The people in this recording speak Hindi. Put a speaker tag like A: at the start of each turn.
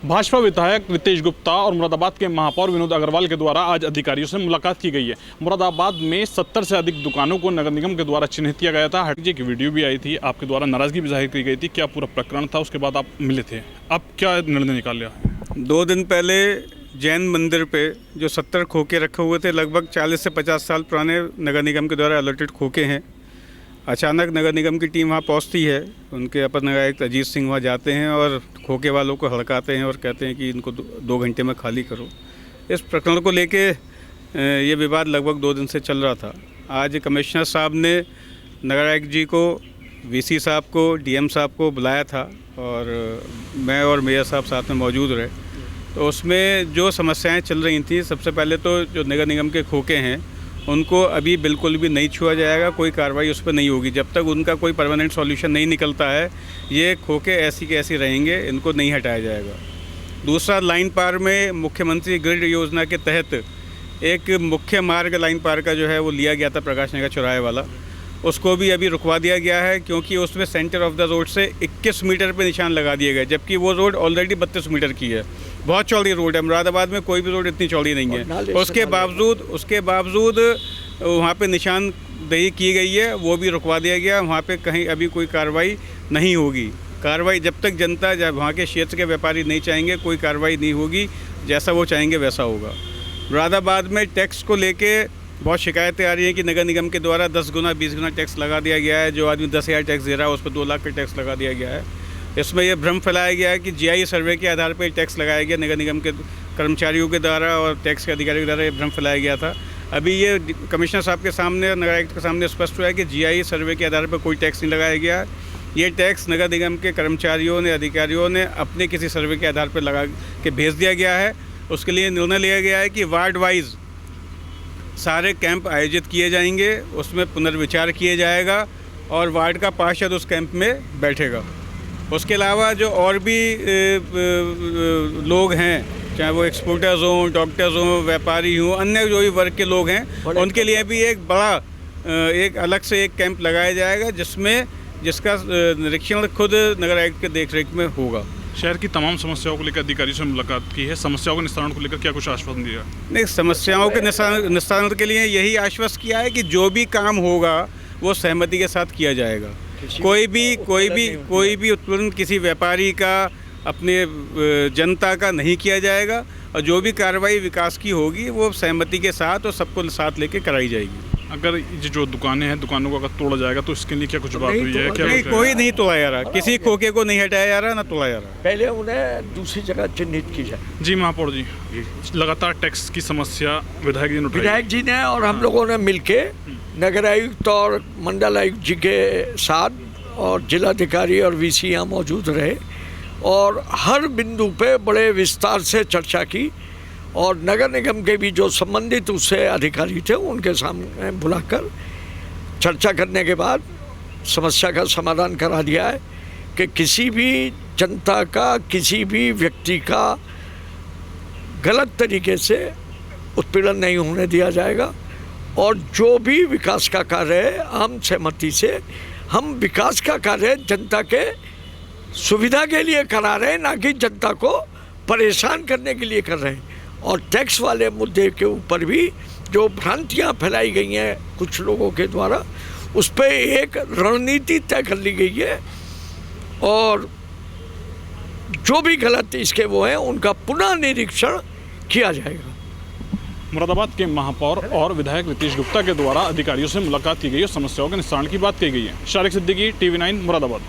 A: भाजपा विधायक रितेश गुप्ता और मुरादाबाद के महापौर विनोद अग्रवाल के द्वारा आज अधिकारियों से मुलाकात की गई है। मुरादाबाद में 70 से अधिक दुकानों को नगर निगम के द्वारा चिन्हित किया गया था। हटजी की वीडियो भी आई थी, आपके द्वारा नाराजगी भी जाहिर की गई थी। क्या पूरा प्रकरण था, उसके बाद आप मिले थे, आप क्या निर्णय निकाल लिया?
B: 2 दिन पहले जैन मंदिर पे जो 70 खोखे रखे हुए थे, लगभग 40 से 50 साल पुराने नगर निगम के द्वारा अलॉटेड खोखे हैं। अचानक नगर निगम की टीम वहाँ पहुँचती है, उनके अपर नगर आयुक्त अजीत सिंह वहाँ जाते हैं और खोखे वालों को हड़काते हैं और कहते हैं कि इनको 2 घंटे में खाली करो। इस प्रकरण को लेके ये विवाद लगभग 2 दिन से चल रहा था। आज कमिश्नर साहब ने नगर आयुक्त जी को, वीसी साहब को, डीएम साहब को बुलाया था और मैं और मेयर साहब साथ में मौजूद रहे। तो उसमें जो समस्याएं चल रही थी, सबसे पहले तो जो नगर निगम के खोखे हैं उनको अभी बिल्कुल भी नहीं छुआ जाएगा, कोई कार्रवाई उस पर नहीं होगी जब तक उनका कोई परमानेंट सॉल्यूशन नहीं निकलता है। ये खोखे ऐसी के ऐसी रहेंगे, इनको नहीं हटाया जाएगा। दूसरा, लाइन पार में मुख्यमंत्री ग्रिड योजना के तहत एक मुख्य मार्ग लाइन पार का जो है वो लिया गया था, प्रकाश नगर चौराहे वाला, उसको भी अभी रुकवा दिया गया है क्योंकि उसमें सेंटर ऑफ द रोड से 21 मीटर पे निशान लगा दिए गए, जबकि वो रोड ऑलरेडी 32 मीटर की है। बहुत चौड़ी रोड है, मुरादाबाद में कोई भी रोड इतनी चौड़ी नहीं है। उसके बावजूद वहाँ पे निशानदेही की गई है, वो भी रुकवा दिया गया। वहाँ पे कहीं अभी कोई कार्रवाई नहीं होगी। कार्रवाई जब तक जनता, जब वहाँ के क्षेत्र के व्यापारी नहीं चाहेंगे, कोई कार्रवाई नहीं होगी। जैसा वो चाहेंगे वैसा होगा। मुरादाबाद में टैक्स को लेके बहुत शिकायतें आ रही हैं कि नगर निगम के द्वारा 10 गुना 20 गुना टैक्स लगा दिया गया है। जो आदमी 10,000 टैक्स दे रहा है उस पर 2 लाख का टैक्स लगा दिया गया है। इसमें यह भ्रम फैलाया गया है कि जीआई सर्वे के आधार पर टैक्स लगाया गया नगर निगम के कर्मचारियों के द्वारा और टैक्स के अधिकारियों के द्वारा, ये भ्रम फैलाया गया था। अभी ये कमिश्नर साहब के सामने, नगर आयुक्त के सामने स्पष्ट हुआ है कि जीआई सर्वे के आधार पर कोई टैक्स नहीं लगाया गया। ये टैक्स नगर निगम के कर्मचारियों ने, अधिकारियों ने अपने किसी सर्वे के आधार पर लगा के भेज दिया गया है। उसके लिए निर्णय लिया गया है कि वार्ड वाइज सारे कैंप आयोजित किए जाएंगे, उसमें पुनर्विचार किया जाएगा और वार्ड का पार्षद उस कैंप में बैठेगा। उसके अलावा जो और भी लोग हैं, चाहे वो एक्सपोर्टर्स हों, डॉक्टर्स हों, व्यापारी हों, अन्य जो भी वर्ग के लोग हैं, उनके लिए भी एक बड़ा एक अलग से एक कैंप लगाया जाएगा जिसका निरीक्षण खुद नगर आयुक्त के देखरेख में होगा।
A: शहर की तमाम समस्याओं को लेकर अधिकारियों से मुलाकात की है, समस्याओं के निस्तारण को लेकर क्या कुछ आश्वासन दिया?
B: नहीं, समस्याओं के निस्तारण के लिए यही आश्वस्त किया है कि जो भी काम होगा वो सहमति के साथ किया जाएगा। कोई भी उत्पीड़न किसी व्यापारी का, अपने जनता का नहीं किया जाएगा और जो भी कार्रवाई विकास की होगी वो सहमति के साथ और सबको साथ लेके कराई जाएगी।
A: अगर जो दुकानें हैं, दुकानों को अगर तोड़ा जाएगा तो इसके लिए क्या कुछ बात हुई है? क्या
B: नहीं, कोई नहीं तोड़ा जा रहा, किसी खोखे को नहीं हटाया जा रहा, ना तोड़ा जा रहा।
C: पहले उन्हें दूसरी जगह चिन्हित की जाए।
A: जी महापौर जी, लगातार टैक्स की समस्या विधायक जी
C: ने और हम लोगों ने मिलके नगर आयुक्त और मंडल आयुक्त जी के साथ और जिलाधिकारी और वीसी यहाँ मौजूद रहे और हर बिंदु पे बड़े विस्तार से चर्चा की और नगर निगम के भी जो संबंधित उससे अधिकारी थे उनके सामने बुलाकर चर्चा करने के बाद समस्या का समाधान करा दिया है कि किसी भी जनता का, किसी भी व्यक्ति का गलत तरीके से उत्पीड़न नहीं होने दिया जाएगा और जो भी विकास का कार्य है, आम सहमति से हम विकास का कार्य जनता के सुविधा के लिए करा रहे हैं, ना कि जनता को परेशान करने के लिए कर रहे हैं। और टैक्स वाले मुद्दे के ऊपर भी जो भ्रांतियां फैलाई गई हैं कुछ लोगों के द्वारा, उस पर एक रणनीति तय कर ली गई है और जो भी गलत इसके वो हैं उनका पुनः निरीक्षण किया जाएगा।
A: मुरादाबाद के महापौर और विधायक रितेश गुप्ता के द्वारा अधिकारियों से मुलाकात की गई और समस्याओं के निस्तारण की बात की गई है। शारिक सिद्दीकी, TV9 मुरादाबाद।